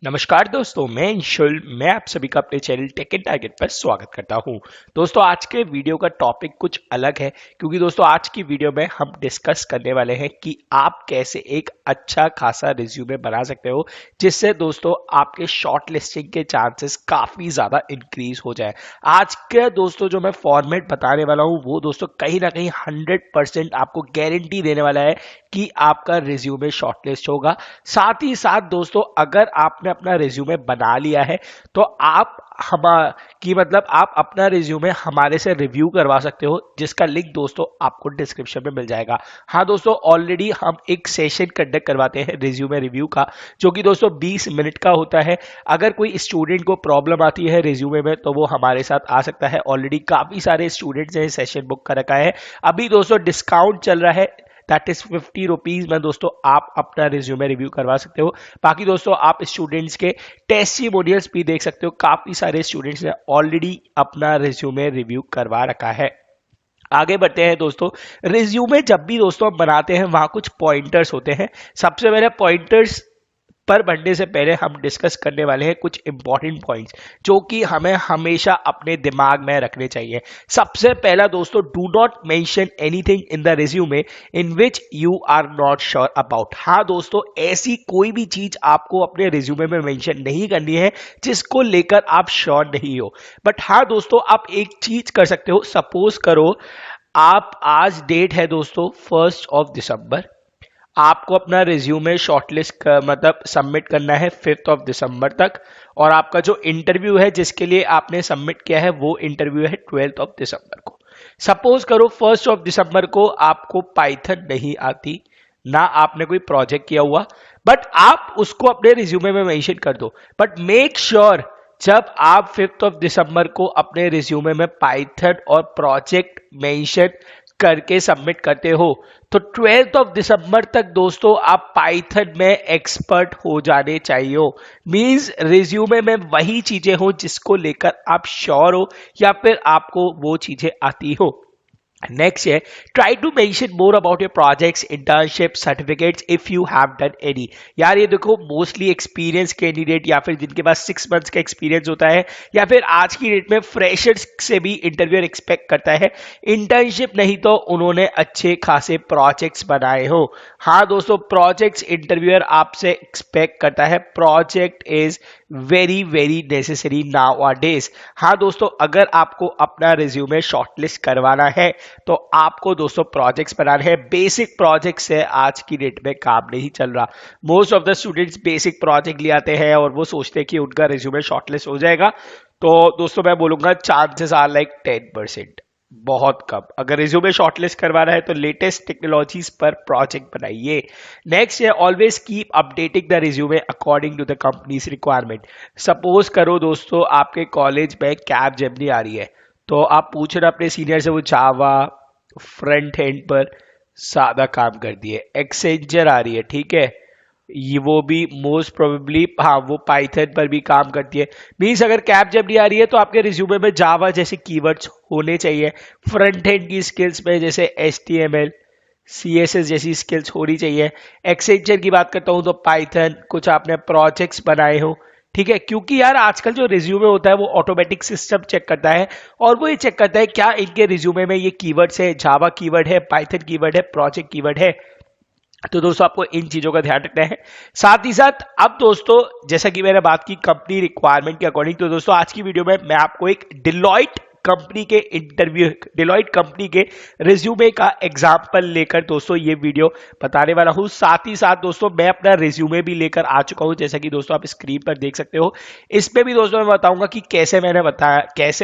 नमस्कार दोस्तों, मैं अंशुल। मैं आप सभी का अपने चैनल टेक एंड टारगेट पर स्वागत करता हूं। दोस्तों, आज के वीडियो का टॉपिक कुछ अलग है क्योंकि दोस्तों आज की वीडियो में हम डिस्कस करने वाले हैं कि आप कैसे एक अच्छा खासा रिज्यूमे बना सकते हो जिससे दोस्तों आपके शॉर्ट लिस्टिंग के चांसेस काफी ज्यादा इंक्रीज हो जाए। आज के दोस्तों जो मैं फॉर्मेट बताने वाला हूं वो दोस्तों कहीं ना कहीं 100% आपको गारंटी देने वाला है कि आपका रिज्यूमे शॉर्टलिस्ट होगा। साथ ही साथ दोस्तों अगर आपने अपना रिज्यूमे बना लिया है तो आप आप अपना रिज्यूमे हमारे से रिव्यू करवा सकते हो, जिसका लिंक दोस्तों आपको डिस्क्रिप्शन में मिल जाएगा। हाँ दोस्तों, ऑलरेडी हम एक सेशन कंडक्ट करवाते हैं रिज्यूमे रिव्यू का, जो कि दोस्तों 20 मिनट का होता है। अगर कोई स्टूडेंट को प्रॉब्लम आती है रिज्यूमे में तो वो हमारे साथ आ सकता है। ऑलरेडी काफी सारे स्टूडेंट्स ने सेशन बुक कर रखा है। अभी दोस्तों डिस्काउंट चल रहा है, दैट इज 50 रुपीज में दोस्तों आप अपना रिज्यूमे रिव्यू करवा सकते हो। बाकी दोस्तों आप स्टूडेंट्स के टेस्टिमोनियल्स भी देख सकते हो, काफी सारे स्टूडेंट्स ने ऑलरेडी अपना रिज्यूमे रिव्यू करवा रखा है। आगे बढ़ते हैं दोस्तों। रिज्यूमे जब भी दोस्तों हम बनाते हैं वहां कुछ पॉइंटर्स होते हैं। सबसे पहले पॉइंटर्स पर बढ़ने से पहले हम डिस्कस करने वाले हैं कुछ इंपॉर्टेंट पॉइंट्स जो कि हमें हमेशा अपने दिमाग में रखने चाहिए। सबसे पहला दोस्तों, do not mention anything in the resume in which you are not sure about. हाँ दोस्तों, ऐसी कोई भी चीज आपको अपने रिज्यूमे में मेंशन नहीं करनी है जिसको लेकर आप श्योर नहीं हो। बट हाँ दोस्तों, आप एक चीज कर सकते हो। सपोज करो आप, आज डेट है दोस्तों 1 दिसंबर, आपको अपना रिज्यूमे शॉर्टलिस्ट सबमिट करना है 5 दिसंबर तक, और आपका जो इंटरव्यू है जिसके लिए आपने सबमिट किया है वो इंटरव्यू है 12 दिसंबर को। सपोज करो 1 दिसंबर को आपको पाइथन नहीं आती, ना आपने कोई प्रोजेक्ट किया हुआ, बट आप उसको अपने रिज्यूमे में मेंशन कर दो। बट मेक श्योर जब आप 5 दिसंबर को अपने रिज्यूमे में पाइथन और प्रोजेक्ट मेंशन करके सबमिट करते हो तो 12 दिसंबर तक दोस्तों आप पाइथन में एक्सपर्ट हो जाने चाहिए। मींस रिज्यूमे में वही चीजें हो जिसको लेकर आप श्योर हो या फिर आपको वो चीजें आती हो। नेक्स्ट है, try to mention more about your projects, internship, certificates if you have done any. यार ये देखो, मोस्टली एक्सपीरियंस कैंडिडेट या फिर जिनके पास 6 मंथ्स का एक्सपीरियंस होता है या फिर आज की डेट में फ्रेशर्स से भी इंटरव्यूअर एक्सपेक्ट करता है इंटर्नशिप नहीं तो उन्होंने अच्छे खासे प्रोजेक्ट्स बनाए हो। हाँ दोस्तों, प्रोजेक्ट्स इंटरव्यूअर आपसे एक्सपेक्ट करता है। Project is very very necessary nowadays. हाँ दोस्तों, अगर आपको अपना रिज्यूमे शॉर्टलिस्ट करवाना है तो आपको दोस्तों प्रोजेक्ट्स बनाने हैं। बेसिक प्रोजेक्ट से आज की डेट में काम नहीं चल रहा। Most of the students basic project ले आते हैं और वो सोचते हैं कि उनका रिज्यूमे शॉर्टलिस्ट हो जाएगा। तो दोस्तों मैं बोलूंगा चांसेस आर लाइक 10%, बहुत कम। अगर रिज्यूमे शॉर्टलिस्ट करवाना है तो लेटेस्ट टेक्नोलॉजीज पर प्रोजेक्ट बनाइए। नेक्स्ट है, always keep updating the resume according to the companies requirement. Suppose करो दोस्तों आपके कॉलेज में कैप जेमिनी आ रही है तो आप पूछ रहे अपने सीनियर से, वो जावा फ्रंट एंड पर सादा काम कर दिए। एक्सेंचर आ रही है, ठीक है, ये वो भी मोस्ट प्रोबेबली हाँ वो पाइथन पर भी काम करती है। मीन्स अगर कैप जेमिनी आ रही है तो आपके रिज्यूमे में जावा जैसे कीवर्ड्स होने चाहिए। फ्रंट एंड की स्किल्स में जैसे HTML CSS जैसी स्किल्स होनी चाहिए। एक्सेंचर की बात करता हूँ तो पाइथन, कुछ आपने प्रोजेक्ट्स बनाए हो, ठीक है। क्योंकि यार आजकल जो रिज्यूमे होता है वो ऑटोमेटिक सिस्टम चेक करता है और वो ये चेक करता है क्या इनके रिज्यूमे में ये कीवर्ड्स है, जावा कीवर्ड है, पाइथन कीवर्ड है, प्रोजेक्ट कीवर्ड है। तो दोस्तों आपको इन चीजों का ध्यान रखना है। साथ ही साथ अब दोस्तों जैसा कि मैंने बात की कंपनी रिक्वायरमेंट के अकॉर्डिंग, तो दोस्तों आज की वीडियो में मैं आपको एक डिलॉइट कंपनी के रिज्यूमे का एग्जाम्पल लेकर दोस्तों ये वीडियो बताने वाला हूं। साथ ही साथ दोस्तों मैं अपना रिज्यूमे भी लेकर आ चुका हूं, जैसा कि दोस्तों आप स्क्रीन पर देख सकते हो। इसमें भी दोस्तों मैं बताऊंगा कि कैसे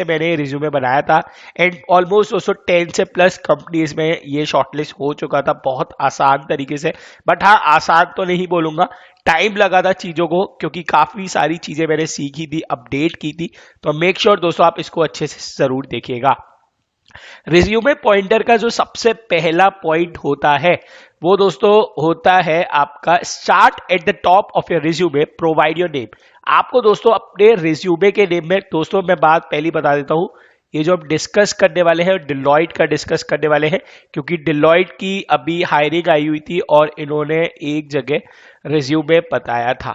मैंने रिज्यूमे बनाया था। एंड ऑलमोस्ट दोस्तों 10 से प्लस कंपनीज में ये शॉर्टलिस्ट हो चुका था बहुत आसान तरीके से। बट हाँ, आसान तो नहीं बोलूंगा, टाइम लगा था चीजों को, क्योंकि काफी सारी चीजें मैंने सीखी थी, अपडेट की थी। तो मेक श्योर दोस्तों आप इसको अच्छे से जरूर देखिएगा। रिज्यूमे पॉइंटर का जो सबसे पहला पॉइंट होता है वो दोस्तों होता है आपका start at the top of your resume, provide your name. आपको दोस्तों अपने रिज्यूमे के नेम में, दोस्तों मैं बात पहली बता देता हूं, ये जो हम डिस्कस करने वाले हैं डिलॉयट का डिस्कस करने वाले हैं, क्योंकि डिलॉयट की अभी हायरिंग आई हुई थी और इन्होंने एक जगह रिज्यूमे बताया था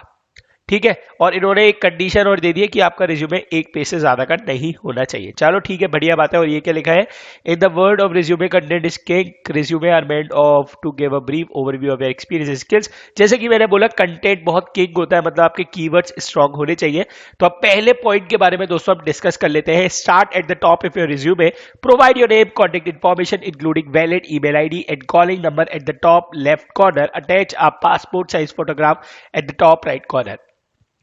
ठीक है, और इन्होंने एक कंडीशन और दे दी है कि आपका रिज्यूमे एक पेज से ज्यादा का नहीं होना चाहिए। चलो ठीक है, बढ़िया बात है। और ये क्या लिखा है, in the word of resume content is king, resume are meant of to give a brief overview of your experience skills. जैसे कि मैंने बोला, कंटेंट बहुत किंग होता है, मतलब आपके कीवर्ड्स स्ट्रांग होने चाहिए। तो अब पहले पॉइंट के बारे में दोस्तों हम डिस्कस कर लेते हैं। Start at the top of your resume, provide your name, contact information including valid email ID and calling number at the top left corner, attach a passport size photograph at the top right corner.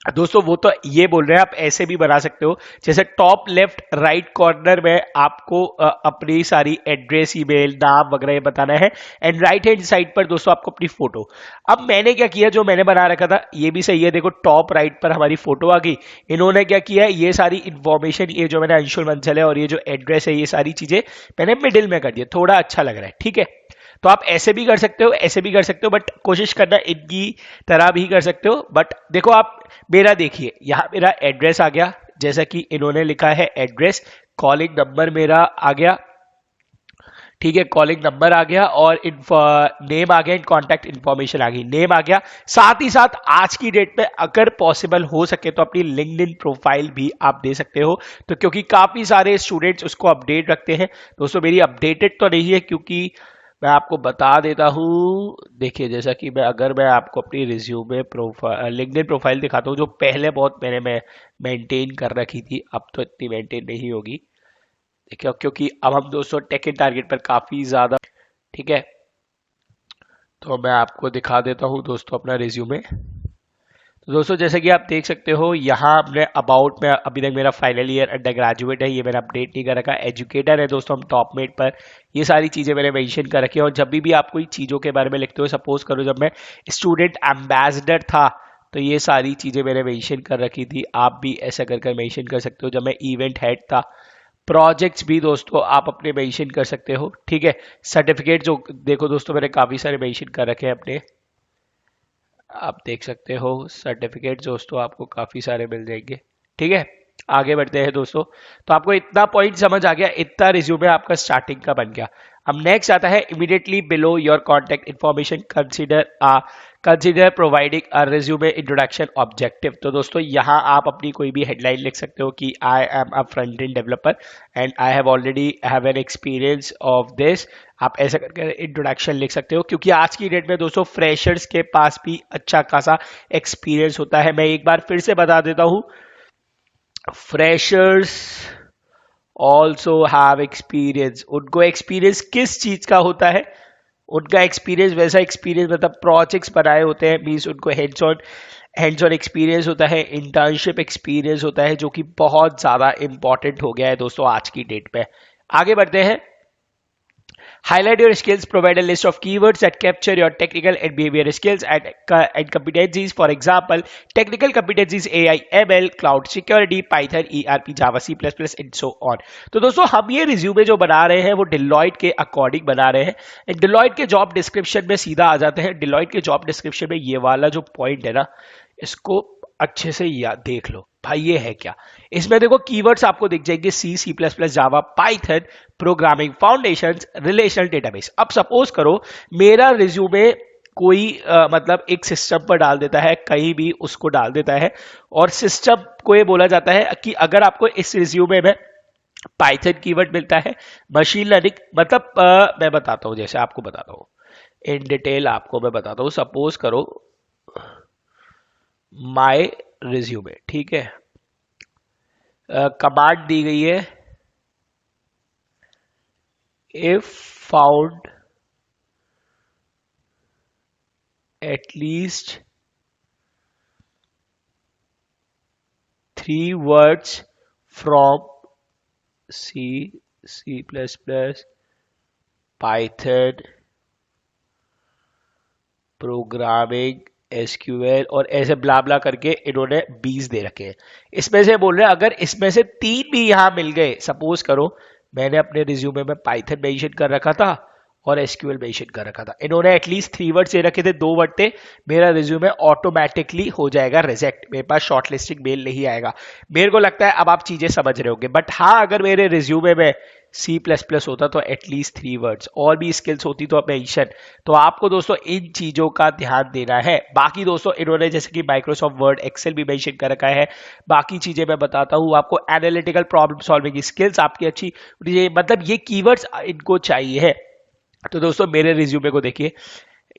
दोस्तों वो तो ये बोल रहे हैं, आप ऐसे भी बना सकते हो, जैसे टॉप लेफ्ट राइट कॉर्नर में आपको अपनी सारी एड्रेस, ईमेल, नाम वगैरह बताना है, एंड राइट हैंड साइड पर दोस्तों आपको अपनी फोटो। अब मैंने क्या किया, जो मैंने बना रखा था ये भी सही है, देखो टॉप राइट पर हमारी फोटो आ गई। इन्होंने क्या किया, ये सारी इंफॉर्मेशन, ये जो मैंने अंशुल बंसल है और ये जो एड्रेस है, ये सारी चीजें मैंने मिडिल में कर दिया, थोड़ा अच्छा लग रहा है। ठीक है, तो आप ऐसे भी कर सकते हो, ऐसे भी कर सकते हो, बट कोशिश करना इनकी तरह भी कर सकते हो। बट देखो आप मेरा देखिए, यहां मेरा एड्रेस आ गया, जैसा कि इन्होंने लिखा है एड्रेस, कॉलिंग नंबर मेरा आ गया, ठीक है, कॉलिंग नंबर आ गया, और नेम आ गया, कॉन्टैक्ट इन्फॉर्मेशन आ गई, नेम आ गया। साथ ही साथ आज की डेट में अगर पॉसिबल हो सके तो अपनी लिंक्डइन प्रोफाइल भी आप दे सकते हो, तो क्योंकि काफी सारे स्टूडेंट्स उसको अपडेट रखते हैं। दोस्तों मेरी अपडेटेड तो नहीं है, क्योंकि मैं आपको बता देता हूँ। देखिए, जैसा कि मैं आपको अपनी रिज्यूमे प्रोफाइल, लिंक्डइन प्रोफाइल दिखाता हूँ, जो पहले बहुत मैं मेंटेन कर रखी थी, अब तो इतनी मेंटेन नहीं होगी। देखिए, क्योंकि अब हम दोस्तों टेक इन टारगेट पर काफी ज्यादा, ठीक है, तो मैं आपको दिखा देता हूँ दोस्तों अपना रिज्यूमे। तो दोस्तों जैसे कि आप देख सकते हो, यहाँ अपने अबाउट में अभी तक मेरा फाइनल ईयर अंडर ग्रेजुएट है, ये मैंने अपडेट नहीं कर रखा। एजुकेटर है दोस्तों हम टॉप मेट पर, ये सारी चीज़ें मैंने मेंशन कर रखी है। और जब भी आप कोई चीज़ों के बारे में लिखते हो, सपोज करो जब मैं स्टूडेंट एम्बेसडर था, तो ये सारी चीज़ें मैंने मेंशन कर रखी थी, आप भी ऐसा कर कर मेंशन कर सकते हो। जब मैं इवेंट हेड था, प्रोजेक्ट्स भी दोस्तों आप अपने मेंशन कर सकते हो। ठीक है, सर्टिफिकेट जो देखो दोस्तों मैंने काफ़ी सारे मेंशन कर रखे हैं अपने, आप देख सकते हो सर्टिफिकेट दोस्तों आपको काफी सारे मिल जाएंगे। ठीक है, आगे बढ़ते हैं दोस्तों। तो आपको इतना पॉइंट समझ आ गया, इतना रिज्यूमे आपका स्टार्टिंग का बन गया। अब नेक्स्ट आता है, immediately below your contact information consider providing a resume introduction objective. तो दोस्तों यहाँ आप अपनी कोई भी हेडलाइन लिख सकते हो कि I am a front end developer and I have already have an experience of this. आप ऐसा करके इंट्रोडक्शन लिख सकते हो, क्योंकि आज की डेट में दोस्तों फ्रेशर्स के पास भी अच्छा खासा एक्सपीरियंस होता है। मैं एक बार फिर से बता देता हूं, फ्रेशर्स ऑल्सो हैव एक्सपीरियंस। उनको एक्सपीरियंस किस चीज का होता है, उनका एक्सपीरियंस वैसा एक्सपीरियंस मतलब प्रोजेक्ट्स बनाए होते हैं, मीन्स उनको हैंड्स ऑन एक्सपीरियंस होता है, इंटर्नशिप एक्सपीरियंस होता है, जो कि बहुत ज्यादा इंपॉर्टेंट हो गया है दोस्तों आज की डेट पे। आगे बढ़ते हैं, highlight your skills, provide a list of keywords that capture your technical and behavioral skills and competencies. For example, technical competencies AI, ML, cloud security, Python, ERP, Java, C++ and so on. तो दोस्तों हम ये resume जो बना रहे हैं वो Deloitte के अकॉर्डिंग बना रहे हैं। डिलॉयट के जॉब डिस्क्रिप्शन में सीधा आ जाते हैं। डिलॉयट के जॉब डिस्क्रिप्शन में ये वाला जो पॉइंट है ना, इसको अच्छे से याद देख लो भाई, ये है क्या। इसमें देखो कीवर्ड्स आपको दिख जाएंगे, C, C plus plus, Java, Python, programming foundations, relational database. अब सपोज करो मेरा रिज्यूमे कोई मतलब एक सिस्टम पर डाल देता है, कहीं भी उसको डाल देता है, और सिस्टम को ये बोला जाता है कि अगर आपको इस रिज्यूमे में पाइथन कीवर्ड मिलता है, मशीन लर्निंग, मतलब मैं बताता हूं, जैसे आपको बताता हूं इन डिटेल, आपको मैं बताता हूं। सपोज करो माय रिज्यूमे, ठीक है, कमांड दी गई है, if found at least 3 words from C, C plus plus, Python, programming, SQL और ऐसे ब्ला ब्ला करके इन्होंने 20 दे रखे हैं। इसमें से बोल रहे हैं अगर इसमें से 3 भी यहां मिल गए, सपोज करो मैंने अपने रिज्यूमे में पाइथन मेंशन कर रखा था और एसक्यूएल मेंशन कर रखा था। इन्होंने एटलीस्ट 3 वर्ड्स दे रखे थे, 2 वर्ड थे, मेरा रिज्यूमे ऑटोमेटिकली हो जाएगा रिजेक्ट, मेरे पास शॉर्टलिस्टिंग मेल नहीं आएगा। मेरे को लगता है अब आप चीजें समझ रहे होंगे। बट हाँ, अगर मेरे रिज्यूमे में सी प्लस प्लस होता तो एटलीस्ट 3 वर्ड्स और भी स्किल्स होती तो मेंशन। तो आपको दोस्तों इन चीजों का ध्यान देना है। बाकी दोस्तों इन्होंने जैसे कि माइक्रोसॉफ्ट वर्ड, एक्सेल भी मेंशन कर रखा है। बाकी चीजें मैं बताता हूँ आपको। एनालिटिकल प्रॉब्लम सॉल्विंग स्किल्स आपकी अच्छी, मतलब ये कीवर्ड्स इनको चाहिए है। तो दोस्तों मेरे रिज्यूमे को देखिए,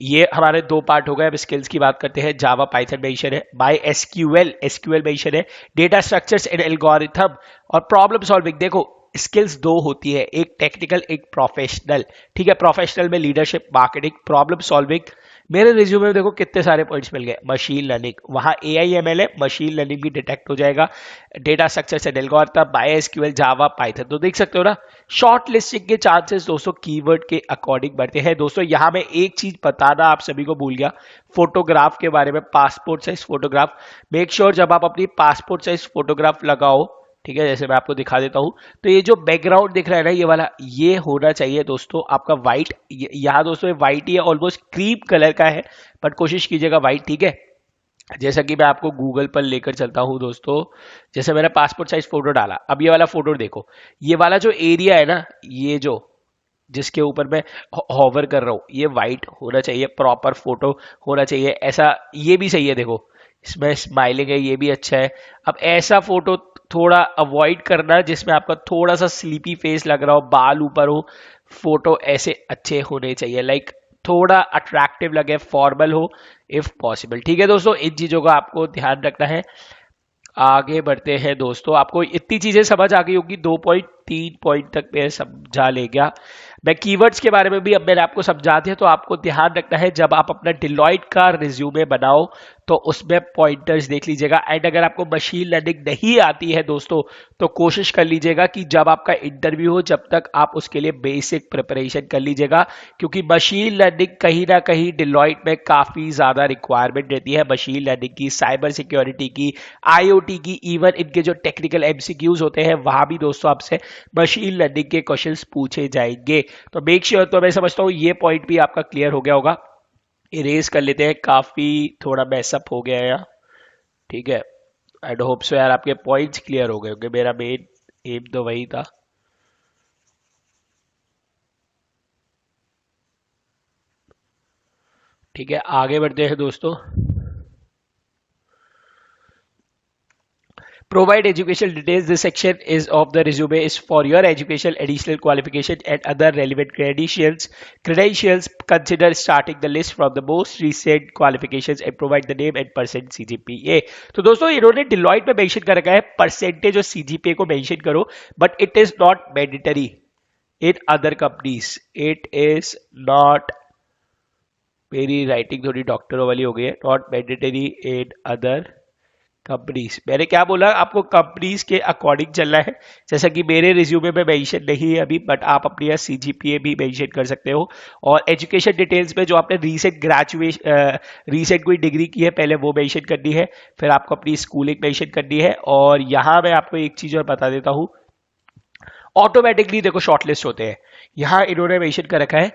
ये हमारे 2 पार्ट हो गए। अब स्किल्स की बात करते हैं। जावा पाइथन मेंशन है, बाय एसक्यूएल मेंशन है, डेटा स्ट्रक्चर्स एंड एल्गोरिथम और प्रॉब्लम सॉल्विंग। देखो स्किल्स 2 होती है, एक टेक्निकल एक प्रोफेशनल। ठीक है, प्रोफेशनल में लीडरशिप, मार्केटिंग, प्रॉब्लम सॉल्विंग। मेरे रिज्यूमे में देखो कितने सारे पॉइंट्स मिल गए। मशीन लर्निंग, वहां एआईएमएल है, मशीन लर्निंग भी डिटेक्ट हो जाएगा। Data structures and algorithm, by SQL, Java Python. तो देख सकते हो ना, शॉर्ट लिस्टिंग के चांसेस दोस्तों कीवर्ड के अकॉर्डिंग बढ़ते हैं। दोस्तों यहां मैं एक चीज बताना आप सभी को भूल गया, फोटोग्राफ के बारे में, passport size photograph. Make sure जब आप अपनी पासपोर्ट साइज फोटोग्राफ लगाओ, ठीक है, जैसे मैं आपको दिखा देता हूं, तो ये जो बैकग्राउंड दिख रहा है ना, ये वाला, ये होना चाहिए दोस्तों आपका व्हाइट। यहाँ दोस्तों ये व्हाइट ही है, ऑलमोस्ट क्रीम कलर का है, बट कोशिश कीजिएगा व्हाइट। ठीक है, जैसा कि मैं आपको गूगल पर लेकर चलता हूं दोस्तों। जैसे मैंने पासपोर्ट साइज फोटो डाला, अब ये वाला फोटो देखो, ये वाला जो एरिया है ना, ये जो जिसके ऊपर मैं हॉवर कर रहा हूँ, ये वाइट होना चाहिए, प्रॉपर फोटो होना चाहिए ऐसा। ये भी सही है, देखो इसमें स्माइलिंग है, ये भी अच्छा है। अब ऐसा फोटो थोड़ा अवॉइड करना जिसमें आपका थोड़ा सा स्लीपी फेस लग रहा हो, बाल ऊपर हो। फोटो ऐसे अच्छे होने चाहिए, लाइक थोड़ा अट्रैक्टिव लगे, फॉर्मल हो इफ पॉसिबल। ठीक है दोस्तों, इन चीजों का आपको ध्यान रखना है। आगे बढ़ते हैं दोस्तों, आपको इतनी चीजें समझ आ गई होगी, 2.3 पॉइंट तक मैं समझा ले गया। मैं कीवर्ड्स के बारे में भी अब मैंने आपको समझा दिया। तो आपको ध्यान रखना है जब आप अपना डिलॉयट का रिज्यूमे बनाओ तो उसमें पॉइंटर्स देख लीजिएगा। एंड अगर आपको मशीन लर्निंग नहीं आती है दोस्तों, तो कोशिश कर लीजिएगा कि जब आपका इंटरव्यू हो, जब तक आप उसके लिए बेसिक प्रिपरेशन कर लीजिएगा, क्योंकि मशीन लर्निंग कहीं ना कहीं डिलॉयट में काफी ज्यादा रिक्वायरमेंट रहती है। मशीन लर्निंग की, साइबर सिक्योरिटी की, आईओटी की, इवन इनके जो टेक्निकल एमसीक्यूज होते हैं वहां भी दोस्तों आपसे मशीन लर्निंग के क्वेश्चंस पूछे जाएंगे। तो मेक श्योर, तो मैं समझता हूँ ये पॉइंट भी आपका क्लियर हो गया होगा। इरेज कर लेते हैं, काफी थोड़ा मैसअप हो गया है यहाँ। ठीक है, आई होप सो यार आपके पॉइंट्स क्लियर हो गए होंगे। मेरा मेन एम तो वही था। ठीक है, आगे बढ़ते हैं दोस्तों। Provide educational details. This section is of the resume is for your education, additional qualification, and other relevant credentials. Credentials. Consider starting the list from the most recent qualifications and provide the name and percent CGPA. तो दोस्तों इन्होंने Deloitte में mention कर रखा है percentage और CGPA को mention करो, but it is not mandatory in other companies. It is not, मेरी राइटिंग थोड़ी डॉक्टरों वाली हो गई है, not mandatory in other companies. मैंने क्या बोला, आपको कंपनीज के अकॉर्डिंग चलना है। जैसा कि मेरे रिज्यूमे में मेंशन नहीं है अभी, बट आप अपनी यहाँ सीजीपीए भी मेंशन कर सकते हो। और एजुकेशन डिटेल्स में जो आपने रीसेंट ग्रेजुएशन, रीसेंट कोई डिग्री की है पहले वो मेंशन करनी है, फिर आपको अपनी स्कूलिंग मेंशन करनी है। और यहाँ मैं आपको एक चीज और बता देता हूँ, ऑटोमेटिकली देखो शॉर्टलिस्ट होते हैं। यहाँ इन्होंने मेंशन कर रखा है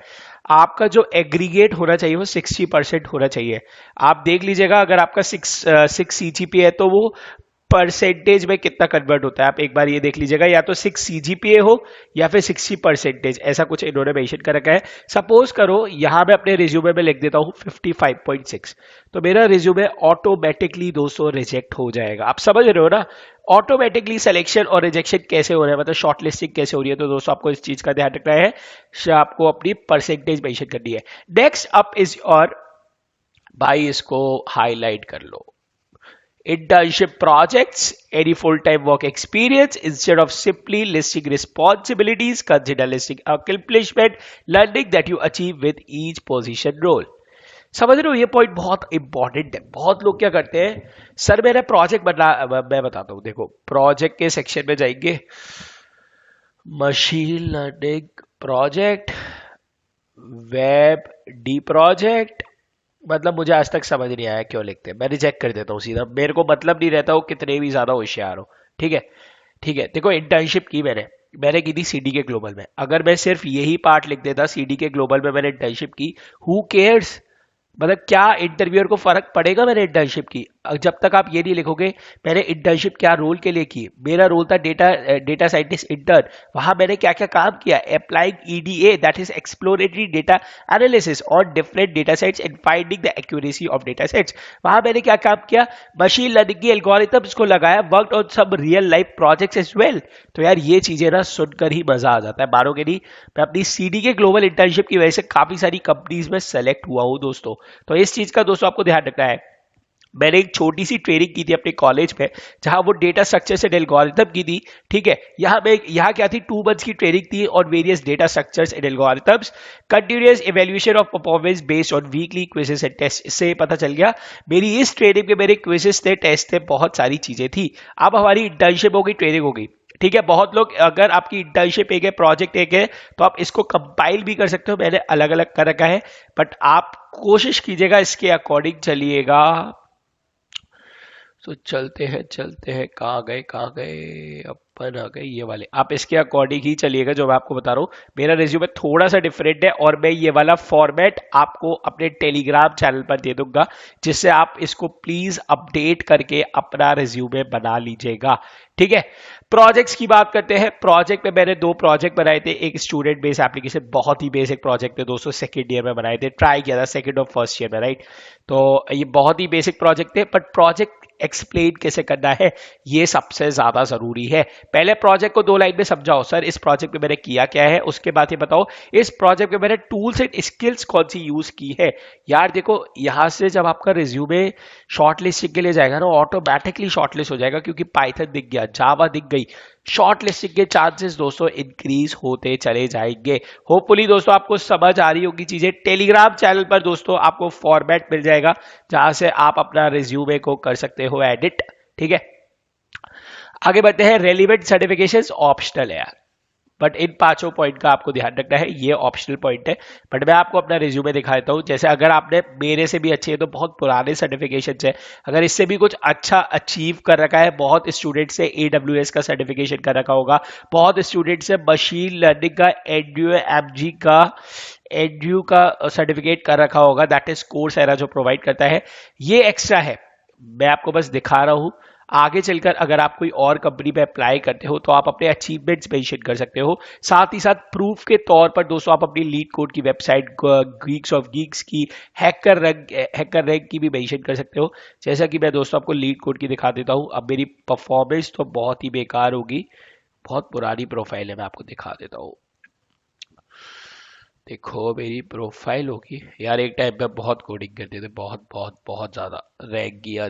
आपका जो एग्रीगेट होना चाहिए वो 60% होना चाहिए। आप देख लीजिएगा, अगर आपका 6 सीजीपीए है तो वो परसेंटेज में कितना कन्वर्ट होता है, आप एक बार ये देख लीजिएगा। या तो 6 सीजीपीए हो या फिर 60%, ऐसा कुछ इन्होंने मेंशन कर रखा है। सपोज करो यहां मैं अपने रिज्यूमे में लिख देता हूं 55.6, तो मेरा रिज्यूमे ऑटोमेटिकली दोस्तों रिजेक्ट हो जाएगा। आप समझ रहे हो ना, ऑटोमेटिकली सिलेक्शन और रिजेक्शन कैसे हो रहा है, मतलब शॉर्टलिस्टिंग कैसे हो रही है। तो दोस्तों आपको इस चीज का ध्यान रखना है, आपको अपनी परसेंटेज मेंशन करनी है। नेक्स्ट अप इज और भाई इसको हाईलाइट कर लो, internship projects, any full-time work experience. Instead of simply listing responsibilities, consider listing accomplishment, learning that you achieve with each position role. समझ रहे हो, ये पॉइंट बहुत इंपॉर्टेंट है। बहुत लोग क्या करते हैं, सर मेरा प्रोजेक्ट बना, मैं बताता हूँ। देखो प्रोजेक्ट के सेक्शन में जाएंगे, machine learning project, web D project, मतलब मुझे आज तक समझ नहीं आया क्यों लिखते हैं, मैं रिजेक्ट कर देता हूँ सीधा। मेरे को मतलब नहीं रहता हो कितने भी ज्यादा होशियार हो। ठीक है, ठीक है, देखो इंटर्नशिप की मैंने, मैंने की थी सीडीके ग्लोबल में। अगर मैं सिर्फ यही पार्ट लिख देता सीडीके ग्लोबल में मैंने इंटर्नशिप की, हु केयर्स, मतलब क्या इंटरव्यूअर को फर्क पड़ेगा मैंने इंटर्नशिप की? जब तक आप ये नहीं लिखोगे मैंने इंटर्नशिप क्या रोल के लिए की। मेरा रोल था डेटा साइंटिस्ट इंटर्न। वहां मैंने क्या क्या काम किया? Applying EDA, that is exploratory data analysis on different data sets and finding the accuracy of data sets. वहां मैंने क्या काम किया? मशीन लर्निंग की एल्गोरिथम्स को लगाया, worked on some real life projects as well. तो यार ये चीजें ना सुनकर ही मजा आ जाता है, मानोगे नहीं। मैं अपनी सीडी के ग्लोबल इंटर्नशिप की वजह से काफी सारी कंपनीज में सेलेक्ट हुआ हूं दोस्तों। तो इस चीज का दोस्तों आपको ध्यान रखना है। मैंने एक छोटी सी ट्रेनिंग की थी अपने कॉलेज में, जहां वो डेटा स्ट्रक्चर्स एंड एल्गोरिथम की थी। ठीक है, यहाँ क्या थी, 2 मंथ्स की ट्रेनिंग थी on various data structures and algorithms, continuous evaluation of performance based on weekly quizzes and test. इससे पता चल गया मेरी इस ट्रेनिंग में मेरे क्विजेस थे, टेस्ट थे, बहुत सारी चीजें थी। अब हमारी इंटर्नशिप हो गई, ट्रेनिंग हो गई। ठीक है, बहुत लोग, अगर आपकी इंटर्नशिप एक है, प्रोजेक्ट एक है, तो आप इसको कंपाइल भी कर सकते हो, मैंने अलग अलग कर रखा है। बट आप कोशिश कीजिएगा इसके अकॉर्डिंग चलिएगा। तो चलते हैं, कहाँ गए अपन, आ गए ये वाले। आप इसके अकॉर्डिंग ही चलिएगा जो मैं आपको बता रहा हूँ। मेरा रिज्यूमे थोड़ा सा डिफरेंट है और मैं ये वाला फॉर्मेट आपको अपने टेलीग्राम चैनल पर दे दूंगा, जिससे आप इसको प्लीज अपडेट करके अपना रिज्यूमे बना लीजिएगा। ठीक है, प्रोजेक्ट्स की बात करते हैं। प्रोजेक्ट में मैंने 2 प्रोजेक्ट बनाए थे। एक स्टूडेंट बेस्ड एप्लीकेशन, बहुत ही बेसिक प्रोजेक्ट थे दोस्तों, सेकंड ईयर में बनाए थे, ट्राई किया था सेकंड और फर्स्ट ईयर में, राइट। तो ये बहुत ही बेसिक प्रोजेक्ट थे, बट प्रोजेक्ट एक्सप्लेन कैसे करना है ये सबसे ज्यादा जरूरी है। पहले प्रोजेक्ट को 2 लाइन में समझाओ, सर इस प्रोजेक्ट में मैंने किया क्या है, उसके बाद ये बताओ इस प्रोजेक्ट में मैंने टूल्स एंड स्किल्स कौन सी यूज की है। यार देखो, यहां से जब आपका रिज्यूमे शॉर्टलिस्टिंग के लिए जाएगा ना, ऑटोमेटिकली शॉर्टलिस्ट हो जाएगा, क्योंकि पाइथन दिख गया, जावा दिख गई, शॉर्टलिस्टिंग के चांसेस दोस्तों इंक्रीज होते चले जाएंगे। होपफुली दोस्तों आपको समझ आ रही होगी चीजें। टेलीग्राम चैनल पर दोस्तों आपको फॉर्मेट मिल जाएगा, जहां से आप अपना रिज्यूमे को कर सकते हो एडिट। ठीक है, आगे बढ़ते हैं। रेलिवेंट सर्टिफिकेशंस ऑप्शनल है यार, बट इन 5 पॉइंट का आपको ध्यान रखना है, ये ऑप्शनल पॉइंट है। बट मैं आपको अपना रिज्यूमे दिखा देता हूँ। जैसे अगर आपने मेरे से भी अच्छे है तो बहुत पुराने सर्टिफिकेशन है, अगर इससे भी कुछ अच्छा अचीव कर रखा है, बहुत स्टूडेंट से AWS का सर्टिफिकेशन कर रखा होगा, बहुत स्टूडेंट से मशीन लर्निंग का एडयू का सर्टिफिकेट कर रखा होगा, दैट इज कोर्सेरा जो प्रोवाइड करता है, ये एक्स्ट्रा है। मैं आपको बस दिखा रहा हूँ। आगे चलकर अगर आप कोई और कंपनी पे अप्लाई करते हो तो आप अपने अचीवमेंट्स मेंशन कर सकते हो। साथ ही साथ प्रूफ के तौर पर दोस्तों आप अपनी लीड कोड की वेबसाइट गीक्स ऑफ गीक्स की हैकर रैंक की भी मेंशन कर सकते हो। जैसा कि मैं दोस्तों आपको लीड कोड की दिखा देता हूँ। अब मेरी परफॉर्मेंस तो बहुत ही बेकार होगी, बहुत पुरानी प्रोफाइल है, मैं आपको दिखा देता हूँ। देखो मेरी प्रोफाइल होगी यार, एक टाइम पे बहुत कोडिंग करते थे, बहुत बहुत बहुत ज्यादा रैंक किया।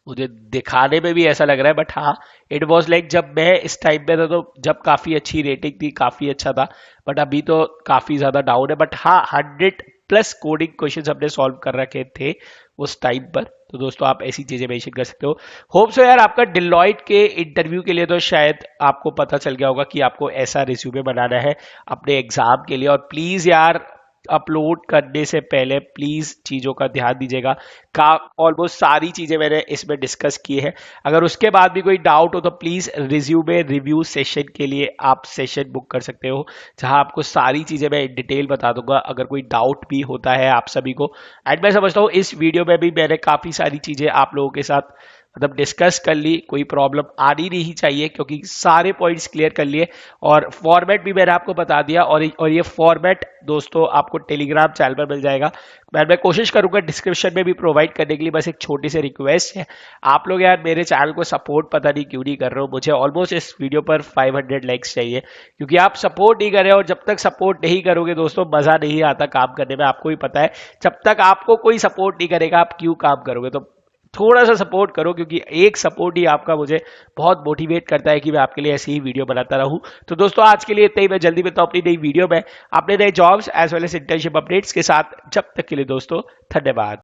मुझे दिखाने में भी ऐसा लग रहा है, बट हाँ इट वॉज लाइक जब मैं इस टाइम पे था तो जब काफी अच्छी रेटिंग थी, काफी अच्छा था। बट अभी तो काफी ज्यादा डाउन है। बट हाँ 100+ कोडिंग क्वेश्चंस हमने सॉल्व कर रखे थे उस टाइम पर। तो दोस्तों आप ऐसी चीजें मेंशन कर सकते हो। होप सो यार आपका डिलॉयट के इंटरव्यू के लिए तो शायद आपको पता चल गया होगा कि आपको ऐसा रिज्यूमे बनाना है अपने एग्जाम के लिए। और प्लीज यार अपलोड करने से पहले प्लीज चीजों का ध्यान दीजिएगा। का ऑलमोस्ट सारी चीजें मैंने इसमें डिस्कस की है। अगर उसके बाद भी कोई डाउट हो तो प्लीज रिज्यूमे रिव्यू सेशन के लिए आप सेशन बुक कर सकते हो, जहां आपको सारी चीजें मैं डिटेल बता दूंगा अगर कोई डाउट भी होता है आप सभी को। एंड मैं समझता हूँ इस वीडियो में भी मैंने काफी सारी चीजें आप लोगों के साथ मतलब डिस्कस कर ली, कोई प्रॉब्लम आनी नहीं चाहिए क्योंकि सारे पॉइंट्स क्लियर कर लिए। और फॉर्मेट भी मैंने आपको बता दिया, और ये फॉर्मेट दोस्तों आपको टेलीग्राम चैनल पर मिल जाएगा। मैं कोशिश करूंगा डिस्क्रिप्शन में भी प्रोवाइड करने के लिए। बस एक छोटी सी रिक्वेस्ट है, आप लोग यार मेरे चैनल को सपोर्ट पता नहीं क्यों नहीं कर रहे हो। मुझे ऑलमोस्ट इस वीडियो पर 500 लाइक्स चाहिए, क्योंकि आप सपोर्ट नहीं कर रहे हो। और जब तक सपोर्ट नहीं करोगे दोस्तों मजा नहीं आता काम करने में, आपको भी पता है। जब तक आपको कोई सपोर्ट नहीं करेगा आप क्यों काम करोगे। तो थोड़ा सा सपोर्ट करो, क्योंकि एक सपोर्ट ही आपका मुझे बहुत मोटिवेट करता है कि मैं आपके लिए ऐसी ही वीडियो बनाता रहूं। तो दोस्तों आज के लिए इतना ही। मैं जल्दी मिलता हूं अपनी नई वीडियो में अपने नए jobs as well as internship updates के साथ। जब तक के लिए दोस्तों धन्यवाद।